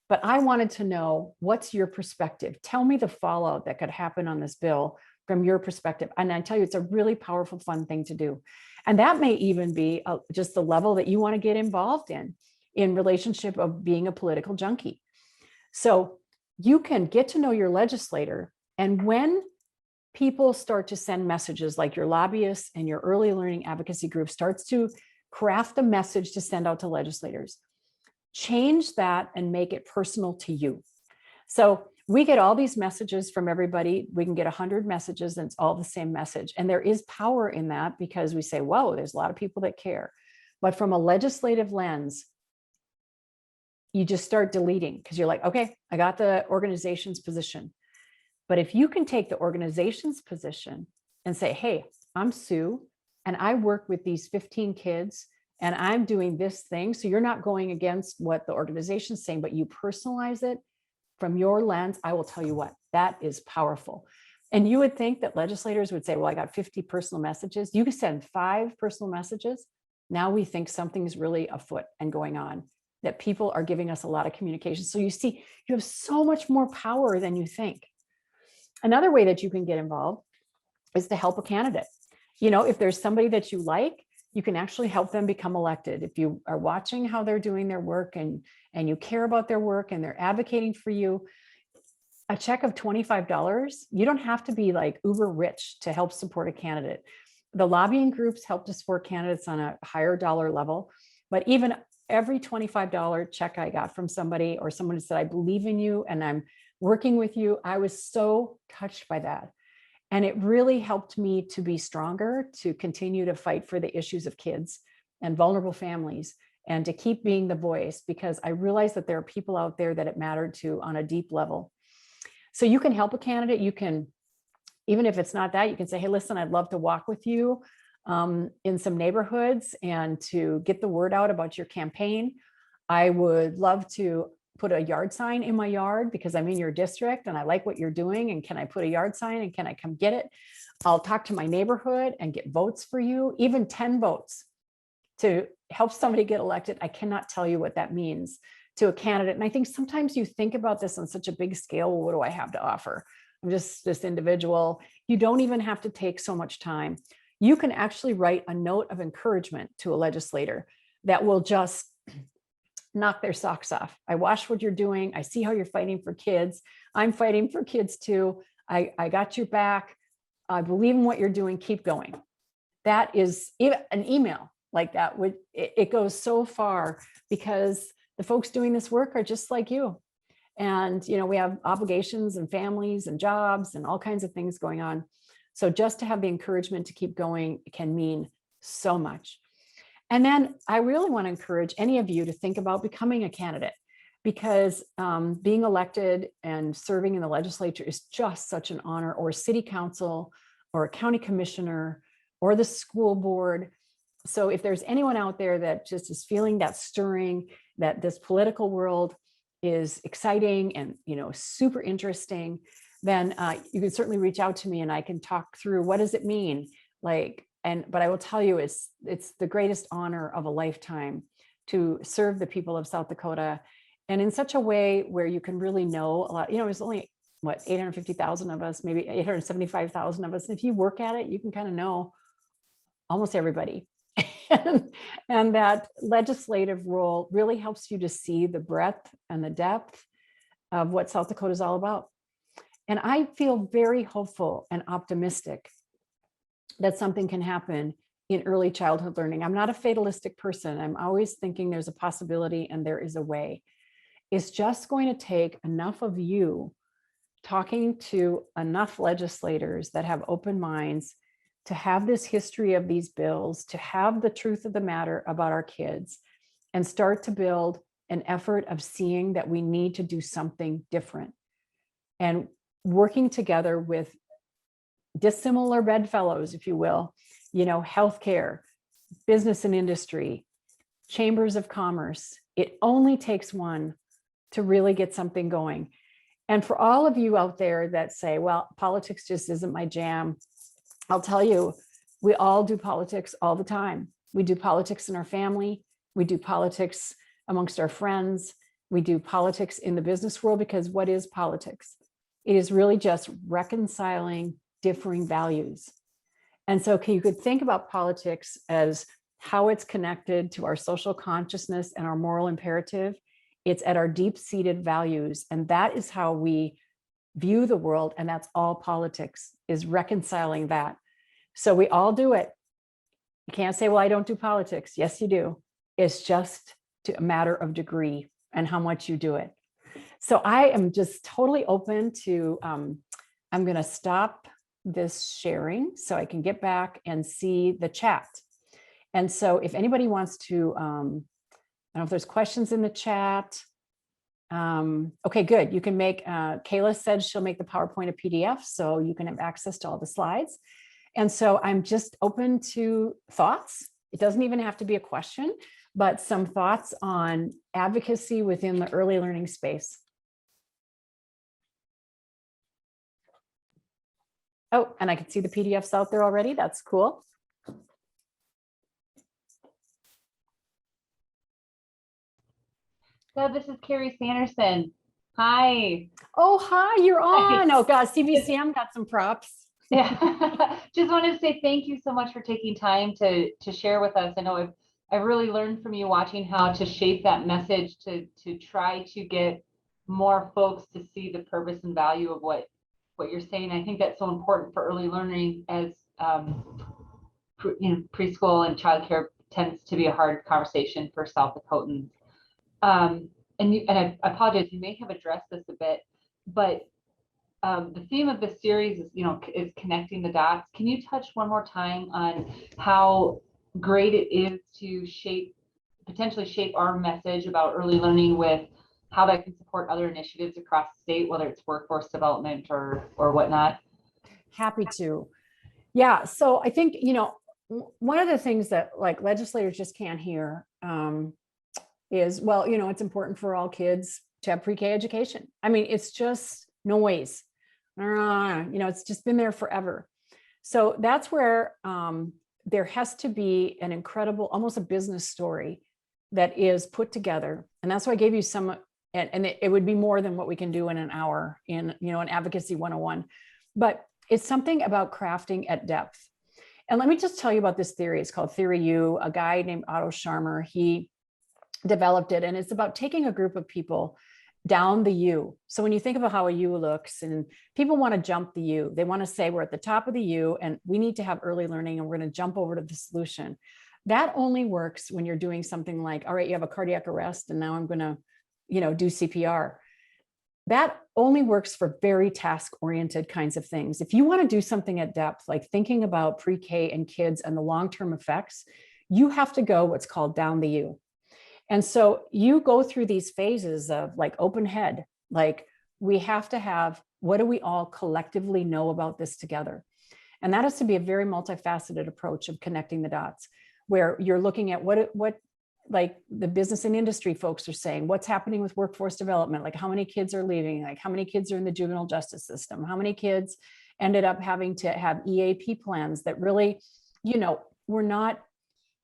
S2: but I wanted to know, what's your perspective? Tell me the fallout that could happen on this bill from your perspective. And I tell you, it's a really powerful, fun thing to do. And that may even be just the level that you want to get involved in relationship of being a political junkie. So you can get to know your legislator. And when people start to send messages, like your lobbyists and your early learning advocacy group starts to craft a message to send out to legislators, change that and make it personal to you. So we get all these messages from everybody. We can get 100 messages and it's all the same message. And there is power in that, because we say, whoa, there's a lot of people that care. But from a legislative lens, you just start deleting, because you're like, okay, I got the organization's position. But if you can take the organization's position and say, hey, I'm Sue, and I work with these 15 kids, and I'm doing this thing. So you're not going against what the organization's saying, but you personalize it from your lens. I will tell you what, that is powerful. And you would think that legislators would say, well, I got 50 personal messages. You can send 5 personal messages. Now we think something's really afoot and going on, that people are giving us a lot of communication. So you see, you have so much more power than you think. Another way that you can get involved is to help a candidate. You know, if there's somebody that you like, you can actually help them become elected. If you are watching how they're doing their work and you care about their work and they're advocating for you, a check of $25, you don't have to be like uber rich to help support a candidate. The lobbying groups help to support candidates on a higher dollar level, but even every $25 check I got from somebody, or someone who said, I believe in you and I'm working with you, I was so touched by that. And it really helped me to be stronger, to continue to fight for the issues of kids and vulnerable families, and to keep being the voice, because I realized that there are people out there that it mattered to on a deep level. So you can help a candidate. You can, even if it's not that, you can say, hey, listen, I'd love to walk with you in some neighborhoods and to get the word out about your campaign. I would love to put a yard sign in my yard because I'm in your district and I like what you're doing. And can I put a yard sign and can I come get it? I'll talk to my neighborhood and get votes for you, even 10 votes to help somebody get elected. I cannot tell you what that means to a candidate. And I think sometimes you think about this on such a big scale. Well, what do I have to offer? I'm just this individual. You don't even have to take so much time. You can actually write a note of encouragement to a legislator that will just knock their socks off. I watch what you're doing. I see how you're fighting for kids. I'm fighting for kids too. I got your back. I believe in what you're doing. Keep going. That is an email like that. It goes so far because the folks doing this work are just like you. And, you know, we have obligations and families and jobs and all kinds of things going on. So just to have the encouragement to keep going can mean so much. And then I really want to encourage any of you to think about becoming a candidate, because being elected and serving in the legislature is just such an honor, or city council or a county commissioner or the school board. So if there's anyone out there that just is feeling that stirring, that this political world is exciting and, you know, super interesting, then you can certainly reach out to me and I can talk through what does it mean, like, but I will tell you, it's the greatest honor of a lifetime to serve the people of South Dakota, and in such a way where you can really know a lot. You know, there's only what 850,000 of us, maybe 875,000 of us. And if you work at it, you can kind of know almost everybody. And that legislative role really helps you to see the breadth and the depth of what South Dakota is all about. And I feel very hopeful and optimistic that something can happen in early childhood learning. I'm not a fatalistic person. I'm always thinking there's a possibility and there is a way. It's just going to take enough of you talking to enough legislators that have open minds to have this history of these bills, to have the truth of the matter about our kids, and start to build an effort of seeing that we need to do something different, and working together with dissimilar bedfellows, if you will, you know, healthcare, business and industry, chambers of commerce. It only takes one to really get something going. And for all of you out there that say, well, politics just isn't my jam, I'll tell you, we all do politics all the time. We do politics in our family. We do politics amongst our friends. We do politics in the business world, because what is politics? It is really just reconciling differing values. And so you could think about politics as how it's connected to our social consciousness and our moral imperative. It's at our deep-seated values. And that is how we view the world. And that's all politics, is reconciling that. So we all do it. You can't say, well, I don't do politics. Yes, you do. It's just a matter of degree and how much you do it. So I am just totally open to, I'm going to stop this sharing so I can get back and see the chat. And so if anybody wants to, I don't know if there's questions in the chat. Okay, good. You can make, Kayla said she'll make the PowerPoint a PDF so you can have access to all the slides. And so I'm just open to thoughts. It doesn't even have to be a question, but some thoughts on advocacy within the early learning space. Oh, and I can see the PDFs out there already. That's cool.
S3: So this is Carrie Sanderson. Hi.
S2: Oh, hi, you're on. Oh God, CVCM got some props.
S3: Yeah, just wanted to say thank you so much for taking time to share with us. I know I've really learned from you watching how to shape that message to try to get more folks to see the purpose and value of what you're saying. I think that's so important for early learning, as preschool and childcare tends to be a hard conversation for South Dakotans. And I apologize, you may have addressed this a bit, but the theme of this series is connecting the dots. Can you touch one more time on how great it is to potentially shape our message about early learning, with how that can support other initiatives across the state, whether it's workforce development or whatnot?
S2: Happy to. Yeah. So I think, one of the things that like legislators just can't hear is, well, it's important for all kids to have pre-K education. I mean, it's just noise. It's just been there forever. So that's where there has to be an incredible, almost a business story that is put together. And that's why I gave you some, and it would be more than what we can do in an hour in, an Advocacy 101. But it's something about crafting at depth. And let me just tell you about this theory. It's called Theory U. A guy named Otto Scharmer, he developed it. And it's about taking a group of people down the U. So when you think about how a U looks, and people want to jump the U, they want to say we're at the top of the U and we need to have early learning and we're going to jump over to the solution. That only works when you're doing something like, all right, you have a cardiac arrest and now I'm going to, do CPR. That only works for very task-oriented kinds of things. If you want to do something at depth, like thinking about pre-K and kids and the long-term effects, you have to go what's called down the U. And so you go through these phases of like open head, like we have to have, what do we all collectively know about this together? And that has to be a very multifaceted approach of connecting the dots, where you're looking at what like the business and industry folks are saying, what's happening with workforce development, like how many kids are leaving, like how many kids are in the juvenile justice system, how many kids ended up having to have EAP plans that really, were not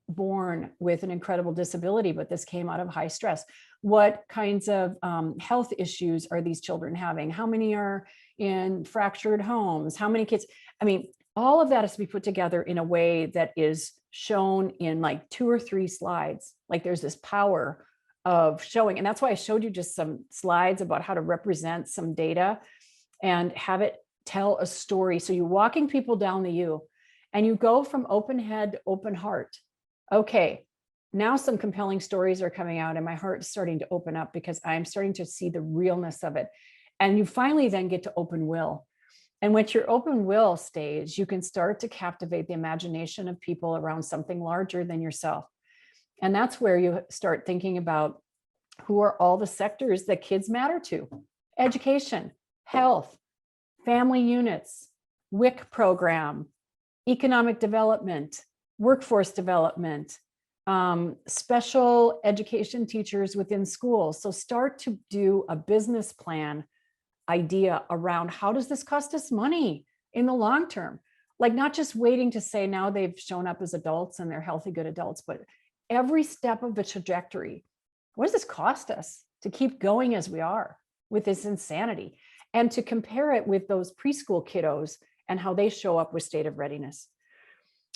S2: born with an incredible disability, but this came out of high stress. What kinds of health issues are these children having? How many are in fractured homes? How many kids? I mean, all of that has to be put together in a way that is shown in like 2 or 3 slides. Like there's this power of showing. And that's why I showed you just some slides about how to represent some data and have it tell a story. So you're walking people down the U and you go from open head to open heart. Okay, now some compelling stories are coming out and my heart is starting to open up because I'm starting to see the realness of it. And you finally then get to open will. And with your open will stage, you can start to captivate the imagination of people around something larger than yourself. And that's where you start thinking about who are all the sectors that kids matter to: education, health, family units, WIC program, economic development, workforce development, special education teachers within schools. So start to do a business plan idea around how does this cost us money in the long term? Like not just waiting to say now they've shown up as adults and they're healthy, good adults, but every step of the trajectory. What does this cost us to keep going as we are with this insanity? And to compare it with those preschool kiddos and how they show up with state of readiness.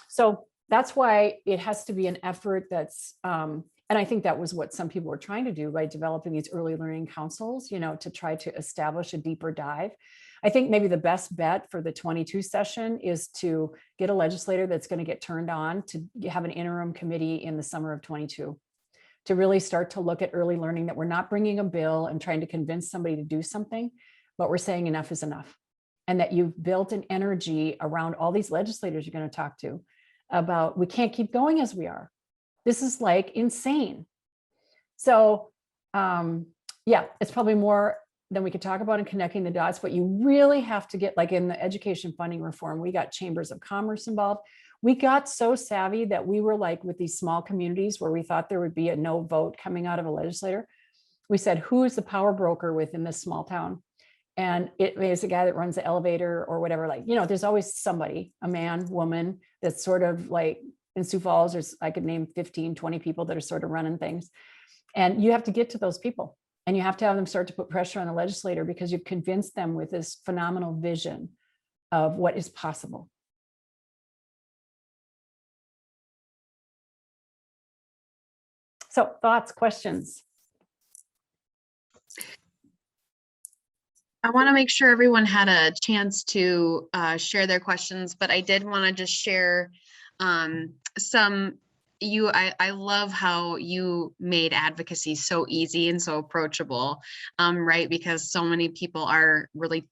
S2: So that's why it has to be an effort that's, and I think that was what some people were trying to do by developing these early learning councils, to try to establish a deeper dive. I think maybe the best bet for the 22 session is to get a legislator that's going to get turned on to have an interim committee in the summer of 22 to really start to look at early learning, that we're not bringing a bill and trying to convince somebody to do something, but we're saying enough is enough. And that you've built an energy around all these legislators you're going to talk to about, we can't keep going as we are. This is like insane. So yeah, it's probably more than we could talk about in connecting the dots, but you really have to get, like in the education funding reform, we got chambers of commerce involved. We got so savvy that we were like with these small communities where we thought there would be a no vote coming out of a legislator. We said, who is the power broker within this small town? And it is a guy that runs the elevator or whatever, like, there's always somebody, a man, woman, that's sort of like, in Sioux Falls, I could name 15, 20 people that are sort of running things. And you have to get to those people and you have to have them start to put pressure on the legislator because you've convinced them with this phenomenal vision of what is possible. So thoughts, questions?
S4: I want to make sure everyone had a chance to share their questions, but I did want to just share some. I love how you made advocacy so easy and so approachable, right? Because so many people are really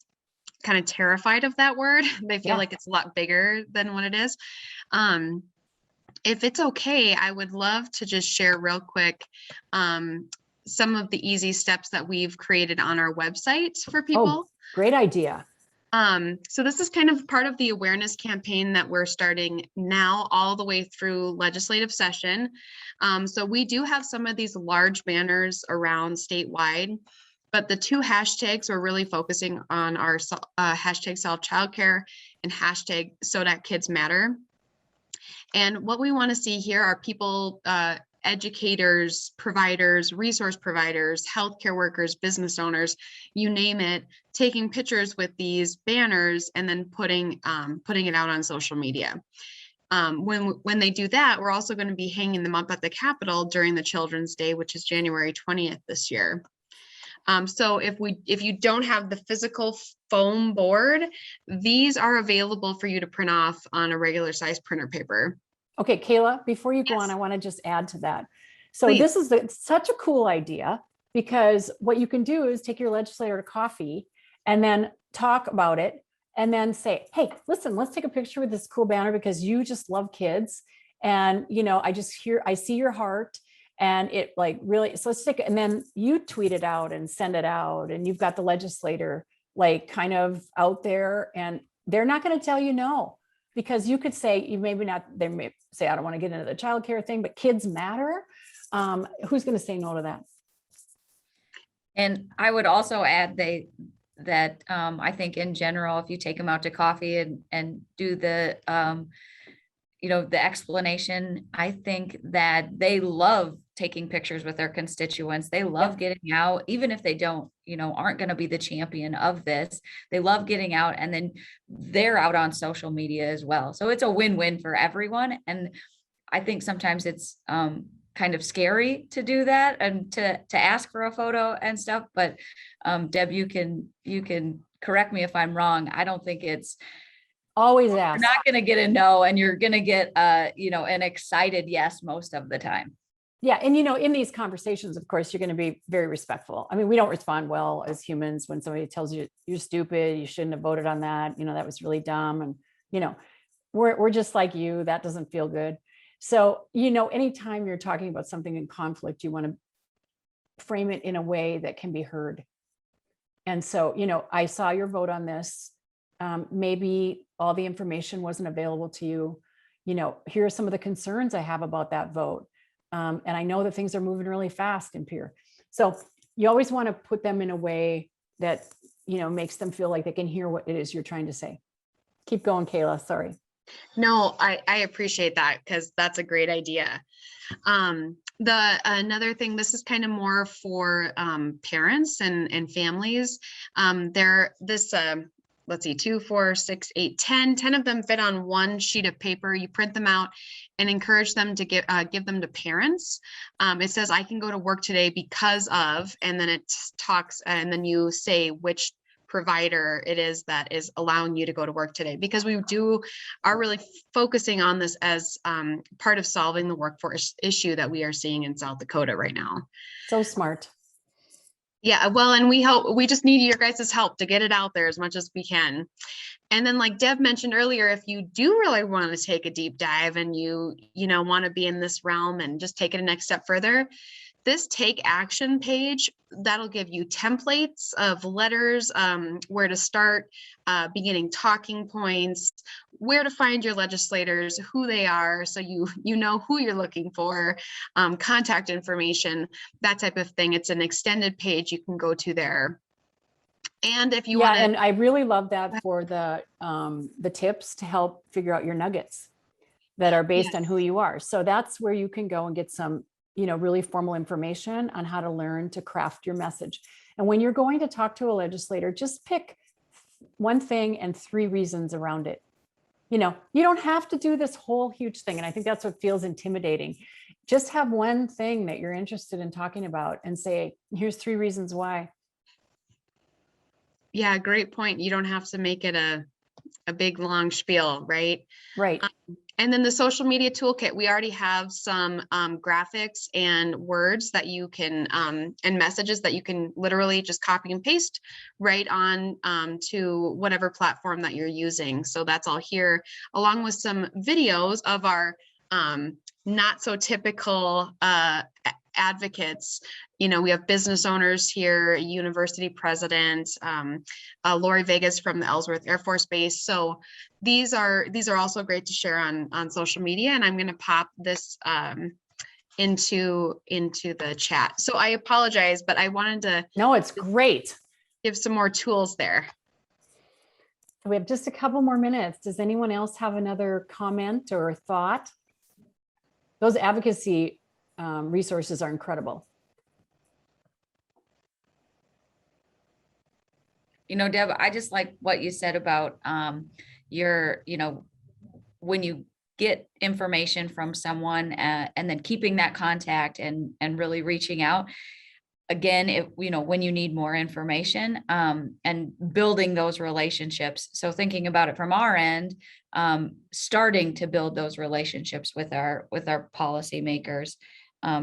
S4: kind of terrified of that word. They feel like it's a lot bigger than what it is. If it's okay, I would love to just share real quick some of the easy steps that we've created on our website for people.
S2: Oh, great idea.
S4: So this is kind of part of the awareness campaign that we're starting now all the way through legislative session. So we do have some of these large banners around statewide, but the two hashtags we're really focusing on are hashtag solve childcare and hashtag so that kids matter. And what we want to see here are people, educators, providers, resource providers, healthcare workers, business owners, you name it, taking pictures with these banners and then putting it out on social media. When they do that, we're also going to be hanging them up at the Capitol during the Children's Day, which is January 20th this year. So if you don't have the physical foam board, these are available for you to print off on a regular size printer paper.
S2: Okay, Kayla, before you go on, I want to just add to that. So
S4: Please.
S2: this is such a cool idea, because what you can do is take your legislator to coffee and then talk about it and then say, hey, listen, let's take a picture with this cool banner because you just love kids. And, you know, I see your heart. And it like really, so let's take it, and then you tweet it out and send it out, and you've got the legislator like kind of out there, and they're not going to tell you no, because you could say, you maybe not, they may say, I don't want to get into the childcare thing, but kids matter. Who's going to say no to that?
S1: And I would also add that I think in general, if you take them out to coffee and do the, the explanation, I think that they love taking pictures with their constituents. They love getting out, even if they don't, aren't going to be the champion of this. They love getting out, and then they're out on social media as well. So it's a win-win for everyone. And I think sometimes it's kind of scary to do that and to ask for a photo and stuff. But Deb, you can correct me if I'm wrong. I don't think it's
S2: always
S1: you're
S2: ask.
S1: not going to get a no, and you're going to get an excited yes most of the time.
S2: Yeah. And, in these conversations, of course, you're going to be very respectful. I mean, we don't respond well as humans when somebody tells you you're stupid, you shouldn't have voted on that, that was really dumb. And, we're just like you, that doesn't feel good. So, anytime you're talking about something in conflict, you want to frame it in a way that can be heard. And so, I saw your vote on this. Maybe all the information wasn't available to you. Here are some of the concerns I have about that vote. And I know that things are moving really fast in Pierre. So you always want to put them in a way that, makes them feel like they can hear what it is you're trying to say. Keep going, Kayla. Sorry.
S4: No, I appreciate that, because that's a great idea. Another thing, this is kind of more for parents and families. Let's see, 2, 4, 6, 8, 10 of them fit on one sheet of paper. You print them out and encourage them to give them to parents. It says, I can go to work today because of, and then it talks, and then you say which provider it is that is allowing you to go to work today, because we are really focusing on this as part of solving the workforce issue that we are seeing in South Dakota right now.
S2: So smart.
S4: Yeah, well, and we just need your guys' help to get it out there as much as we can. And then, like Deb mentioned earlier, if you do really want to take a deep dive and you want to be in this realm and just take it a next step further, this take action page, that'll give you templates of letters, where to start, beginning talking points, where to find your legislators, who they are, so you know who you're looking for, contact information, that type of thing. It's an extended page you can go to there. And if you want to,
S2: and I really love that for the tips to help figure out your nuggets that are based on who you are. So that's where you can go and get some really formal information on how to learn to craft your message. And when you're going to talk to a legislator, just pick one thing and 3 reasons around it. You know, you don't have to do this whole huge thing. And I think that's what feels intimidating. Just have one thing that you're interested in talking about and say, here's 3 reasons why.
S4: Yeah, great point. You don't have to make it a big long spiel, right?
S2: Right.
S4: And then the social media toolkit, we already have some graphics and words that you can, and messages that you can literally just copy and paste right on to whatever platform that you're using. So that's all here, along with some videos of our not so typical advocates. You know, we have business owners here, a university president, Lori Vegas from the Ellsworth Air Force Base. So these are also great to share on social media. And I'm going to pop this into the chat. So I apologize, but I wanted to.
S2: No, it's great.
S4: Give some more tools there.
S2: We have just a couple more minutes. Does anyone else have another comment or thought? Those advocacy resources are incredible.
S1: You know, Deb, I just like what you said about your, you know, when you get information from someone and then keeping that contact and really reaching out. Again, if, you know, when you need more information and building those relationships. So thinking about it from our end, starting to build those relationships with our policymakers,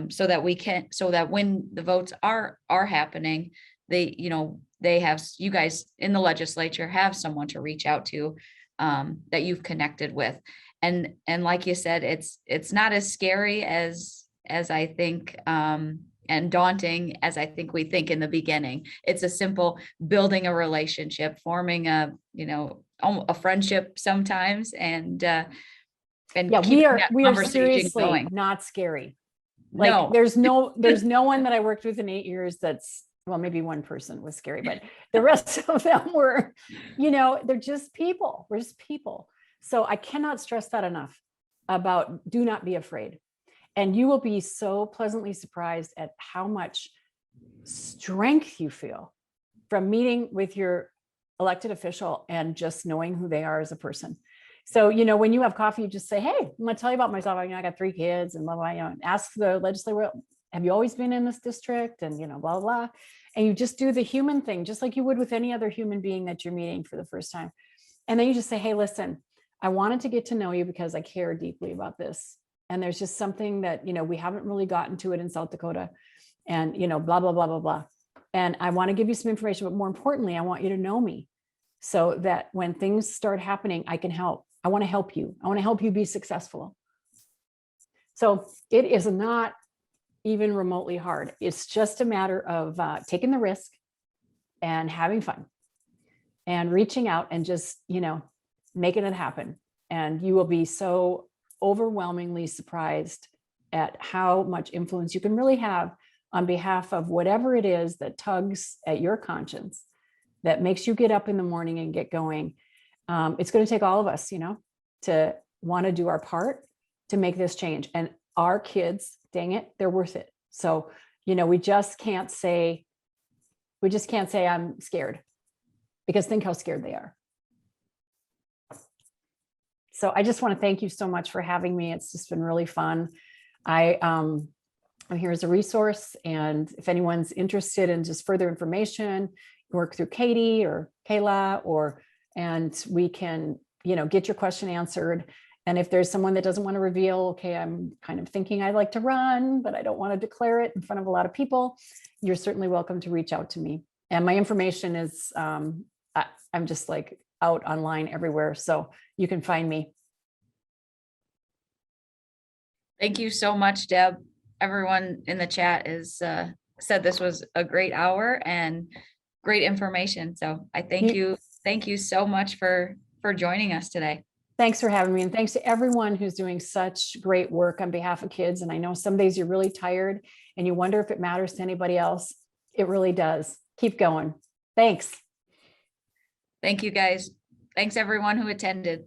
S1: so that when the votes are happening, they, you know, they have, you guys in the legislature have someone to reach out to that you've connected with. And like you said, it's not as scary as I think, and daunting as I think we think in the beginning. It's a simple building a relationship, forming a, you know, a friendship sometimes, and yeah,
S2: we are seriously going. Not scary. Like
S1: no,
S2: there's no one that I worked with in 8 years that's, well, maybe one person was scary, but the rest of them were, you know, they're just people. We're just people. So I cannot stress that enough about do not be afraid. And you will be so pleasantly surprised at how much strength you feel from meeting with your elected official and just knowing who they are as a person. So, you know, when you have coffee, you just say, hey, I'm going to tell you about myself. I got 3 kids and blah, blah, you know, ask the legislator, have you always been in this district? And, you know, blah, blah. And you just do the human thing, just like you would with any other human being that you're meeting for the first time. And then you just say, hey, listen, I wanted to get to know you because I care deeply about this. And there's just something that, you know, we haven't really gotten to it in South Dakota and, you know, blah, blah, blah, blah, blah. And I want to give you some information, but more importantly, I want you to know me so that when things start happening, I can help. I want to help you. I want to help you be successful. So it is not even remotely hard. It's just a matter of taking the risk and having fun and reaching out and just, you know, making it happen. And you will be so overwhelmingly surprised at how much influence you can really have on behalf of whatever it is that tugs at your conscience, that makes you get up in the morning and get going. It's going to take all of us, you know, to want to do our part to make this change. And our kids, dang it, they're worth it. So, you know, we just can't say I'm scared, because think how scared they are. So I just want to thank you so much for having me. It's just been really fun. I'm here as a resource. And if anyone's interested in just further information, work through Katie or Kayla, and we can, you know, get your question answered. And if there's someone that doesn't want to reveal, okay, I'm kind of thinking I'd like to run, but I don't want to declare it in front of a lot of people, you're certainly welcome to reach out to me. And my information is, I'm just like out online everywhere, so you can find me.
S1: Thank you so much, Deb. Everyone in the chat is said this was a great hour and great information. So I thank you. Thank you so much for joining us today.
S2: Thanks for having me. And thanks to everyone who's doing such great work on behalf of kids. And I know some days you're really tired and you wonder if it matters to anybody else. It really does. Keep going. Thanks.
S1: Thank you, guys. Thanks everyone who attended.